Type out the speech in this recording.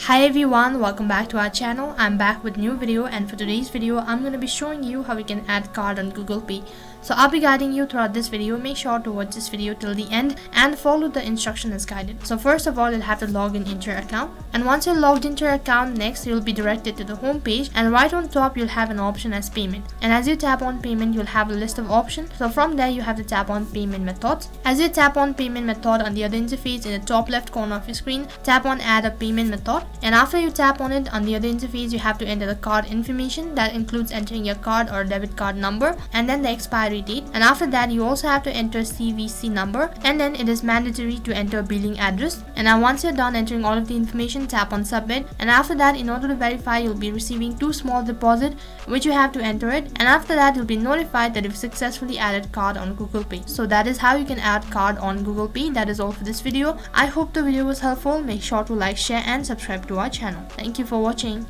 Hi everyone, welcome back to our channel. I'm back with new video, and for today's video I'm going to be showing you how we can add card on Google Pay. So I'll be guiding you throughout this video. Make sure to watch this video till the end and follow the instruction as guided. So first of all, you'll have to log into your account, and once you're logged into your account, next you'll be directed to the home page, and right on top you'll have an option as payment, and as you tap on payment you'll have a list of options. So from there you have to tap on payment methods. As you tap on payment method, on the other interface in the top left corner of your screen, tap on add a payment method, and after you tap on it, on the other interface you have to enter the card information. That includes entering your card or debit card number and then the expiry date, and after that you also have to enter CVC number, and then it is mandatory to enter billing address. And now once you're done entering all of the information, tap on submit, and after that, in order to verify, you'll be receiving 2 small deposit which you have to enter it, and after that you'll be notified that you've successfully added card on Google Pay. So that is how you can add card on Google Pay. That is all for this video. I hope the video was helpful. Make sure to like, share and subscribe to our channel. Thank you for watching.